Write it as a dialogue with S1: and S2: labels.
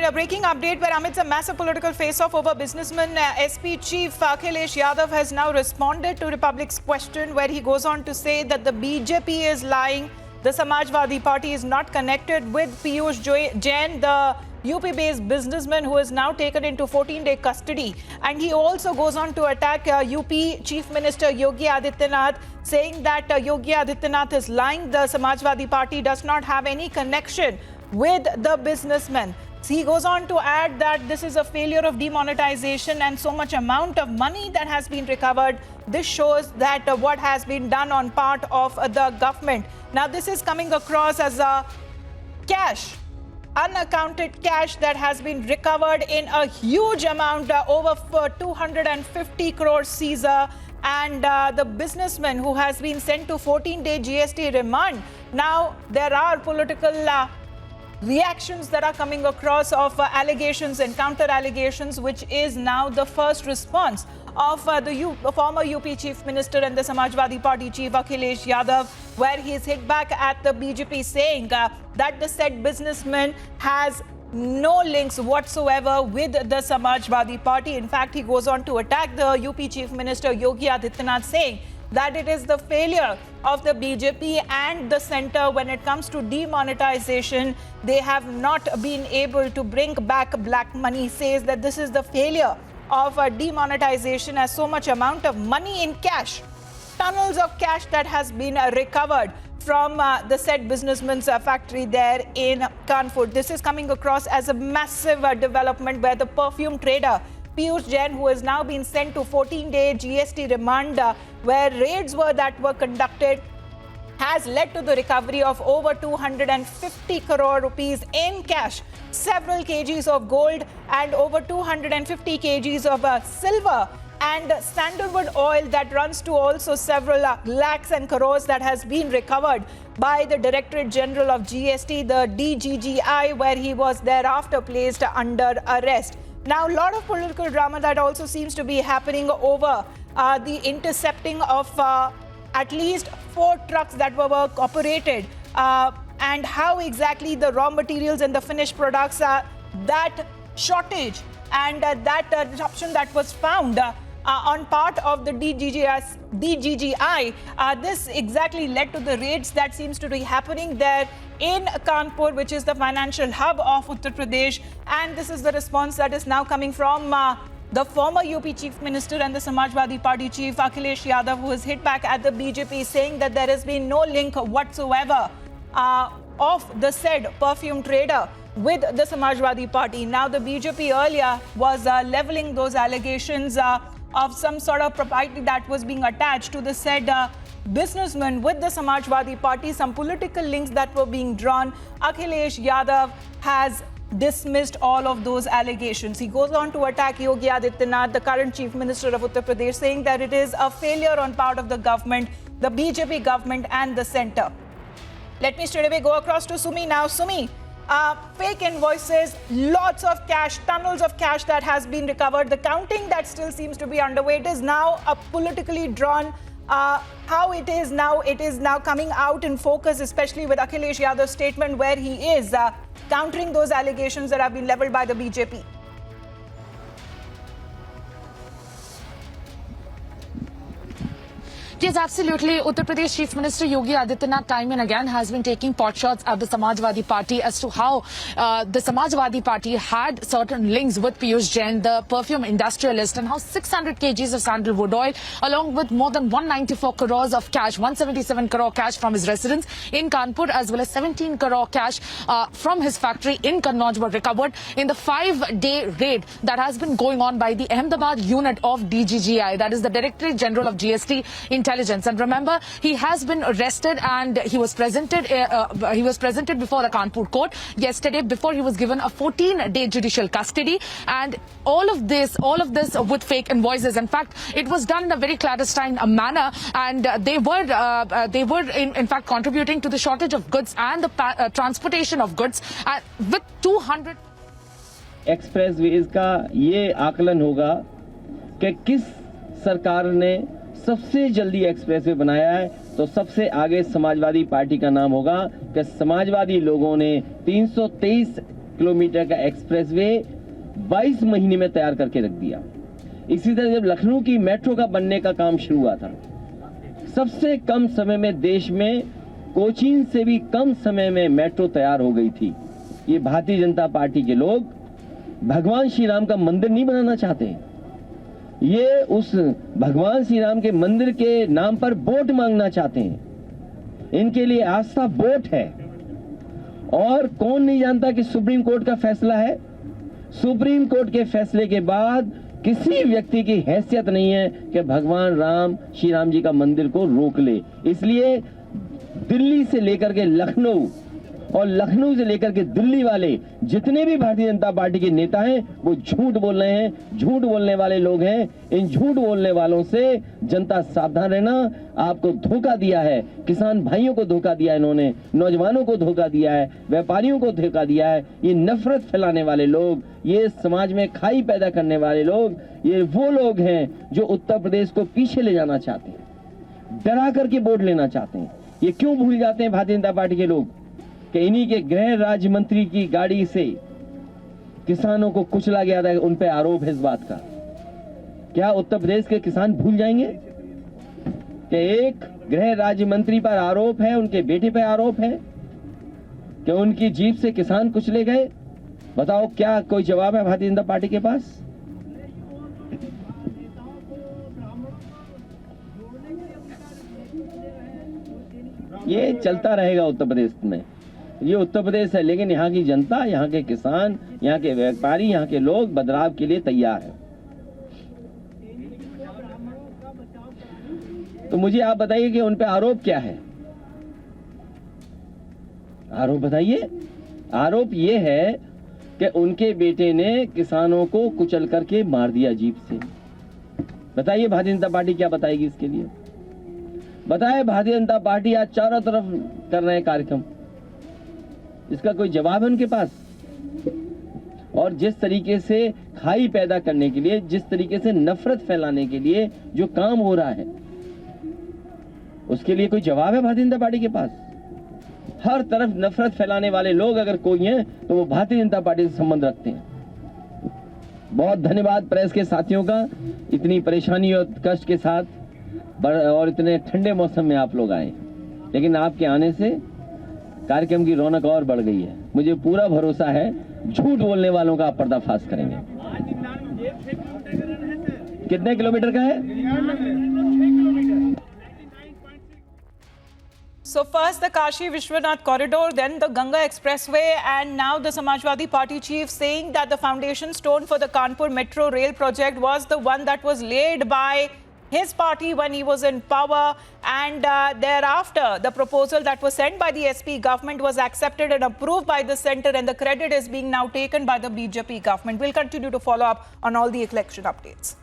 S1: a breaking update where amidst a massive political face-off over businessman SP Chief Akhilesh Yadav has now responded to Republic's question, where he goes on to say that the BJP is lying. The Samajwadi Party is not connected with Piyush Jain, the UP-based businessman who is now taken into 14-day custody. And he also goes on to attack UP Chief Minister Yogi Adityanath, saying that Yogi Adityanath is lying. The Samajwadi Party does not have any connection with the businessman. He goes on to add that this is a failure of demonetization and so much amount of money that has been recovered. This shows that what has been done on part of the government. Now, this is coming across as a cash, unaccounted cash that has been recovered in a huge amount, over 250 crores Caesar, and the businessman who has been sent to 14-day GST remand. Now, there are political reactions that are coming across of allegations and counter allegations, which is now the first response of the former UP Chief Minister and the Samajwadi Party Chief Akhilesh Yadav, where he is hit back at the BJP, saying that the said businessman has no links whatsoever with the Samajwadi Party. In fact, he goes on to attack the UP Chief Minister Yogi Adityanath, saying that it is the failure of the BJP and the centre when it comes to demonetization. They have not been able to bring back black money. He says that this is the failure of demonetization, as so much amount of money in cash, tunnels of cash that has been recovered from the said businessman's factory there in Kanpur. This is coming across as a massive development, where the perfume trader Piyush Jain, who has now been sent to 14-day GST remand, where raids were conducted, has led to the recovery of over 250 crore rupees in cash, several kgs of gold and over 250 kgs of silver and sandalwood oil that runs to also several lakhs and crores that has been recovered by the Directorate General of GST, the DGGI, where he was thereafter placed under arrest. Now, a lot of political drama that also seems to be happening over the intercepting of at least 4 trucks that were operated, and how exactly the raw materials and the finished products, that shortage and that disruption that was found on part of the DGGI, this exactly led to the raids that seems to be happening there in Kanpur, which is the financial hub of Uttar Pradesh. And this is the response that is now coming from the former UP Chief Minister and the Samajwadi Party Chief Akhilesh Yadav, who has hit back at the BJP, saying that there has been no link whatsoever of the said perfume trader with the Samajwadi Party. Now, the BJP earlier was levelling those allegations of some sort of propriety that was being attached to the said businessman with the Samajwadi Party, some political links that were being drawn. Akhilesh Yadav has dismissed all of those allegations. He goes on to attack Yogi Adityanath, the current Chief Minister of Uttar Pradesh, saying that it is a failure on part of the government, the BJP government and the centre. Let me straight away go across to Sumi now. Sumi, fake invoices, lots of cash, tunnels of cash that has been recovered. The counting that still seems to be underway. It is now a politically drawn. How it is now coming out in focus, especially with Akhilesh Yadav's statement, where he is countering those allegations that have been leveled by the BJP.
S2: Yes, absolutely. Uttar Pradesh Chief Minister Yogi Adityanath time and again has been taking potshots at the Samajwadi Party as to how the Samajwadi Party had certain links with Piyush Jain, the perfume industrialist, and how 600 kgs of sandalwood oil, along with more than 194 crores of cash, 177 crore cash from his residence in Kanpur, as well as 17 crore cash from his factory in Kannauj, were recovered in the 5-day raid that has been going on by the Ahmedabad unit of DGGI, that is the Directorate General of GST Intelligence. And remember, he has been arrested and he was presented before the Kanpur court yesterday before he was given a 14-day judicial custody. And all of this with fake invoices. In fact, it was done in a very clandestine manner, and they were in fact contributing to the shortage of goods and the transportation of goods with 200
S3: expressways का ये आकलन होगा कि किस सरकार ने सबसे जल्दी एक्सप्रेसवे बनाया है, तो सबसे आगे समाजवादी पार्टी का नाम होगा कि समाजवादी लोगों ने 323 किलोमीटर का एक्सप्रेसवे 22 महीने में तैयार करके रख दिया। इसी तरह जब लखनऊ की मेट्रो का बनने का काम शुरू हुआ था, सबसे कम समय में देश में कोचीन से भी कम समय में मेट्रो तैयार हो गई थी। ये भारतीय जनता पार्टी के लोग भगवान श्री राम का मंदिर नहीं बनाना चाहते, ये उस भगवान श्री राम के मंदिर के नाम पर वोट मांगना चाहते हैं। इनके लिए आस्था वोट है। और कौन नहीं जानता कि सुप्रीम कोर्ट का फैसला है। सुप्रीम कोर्ट के फैसले के बाद किसी व्यक्ति की हैसियत नहीं है कि भगवान राम श्री राम जी का मंदिर को रोक ले। इसलिए दिल्ली से लेकर के लखनऊ और लखनऊ से लेकर के दिल्ली वाले जितने भी भारतीय जनता पार्टी के नेता हैं वो झूठ बोल रहे हैं, झूठ बोलने वाले लोग हैं। इन झूठ बोलने वालों से जनता सावधान रहना। आपको धोखा दिया है, किसान भाइयों को धोखा दिया है, इन्होंने नौजवानों को धोखा दिया है, व्यापारियों को धोखा दिया है। ये नफरत फैलाने वाले लोग, ये समाज में खाई पैदा करने वाले लोग, ये वो लोग हैं जो उत्तर प्रदेश को पीछे ले जाना चाहते हैं, डरा करके वोट लेना चाहते हैं। ये क्यों भूल जाते हैं भारतीय जनता पार्टी के लोग कि इन्हीं के गृह राज्य मंत्री की गाड़ी से किसानों को कुचला गया था। उन पे आरोप है इस बात का। क्या उत्तर प्रदेश के किसान भूल जाएंगे कि एक गृह राज्य मंत्री पर आरोप है, उनके बेटे पर आरोप है कि उनकी जीप से किसान कुचले गए? बताओ, क्या कोई जवाब है भारतीय जनता पार्टी के पास? ये चलता रहेगा उत्तर प्रदेश में। ये उत्तर प्रदेश है, लेकिन यहाँ की जनता, यहाँ के किसान, यहाँ के व्यापारी, यहाँ के लोग बदलाव के लिए तैयार हैं। तो मुझे आप बताइए कि उन पे आरोप क्या है? आरोप बताइए। आरोप ये है कि उनके बेटे ने किसानों को कुचल करके मार दिया जीप से। बताइए भारतीय जनता पार्टी क्या बताएगी इसके लिए? बताए भारतीय जनता पार्टी आज चारों तरफ कर रहे हैं कार्यक्रम, इसका कोई जवाब है उनके पास? और जिस तरीके से खाई पैदा करने के लिए, जिस तरीके से नफरत फैलाने के लिए जो काम हो रहा है, उसके लिए कोई जवाब है भारतीय जनता पार्टी के पास? हर तरफ नफरत फैलाने वाले लोग अगर कोई हैं तो वो भारतीय जनता पार्टी से संबंध रखते हैं। बहुत धन्यवाद प्रेस के साथियों का, इतनी परेशानी और कष्ट के साथ और इतने ठंडे मौसम में आप लोग आए, लेकिन आपके आने से कार्यक्रम की रौनक और बढ़ गई है। मुझे पूरा भरोसा है झूठ बोलने वालों का आप पर्दाफाश करेंगे। कितने किलोमीटर का है?
S1: So first the Kashi Vishwanath corridor, then the Ganga Expressway, and now the Samajwadi Party chief saying that the foundation stone for the Kanpur Metro Rail project was the one that was laid by his party when he was in power, and thereafter the proposal that was sent by the SP government was accepted and approved by the centre, and the credit is being now taken by the BJP government. We'll continue to follow up on all the election updates.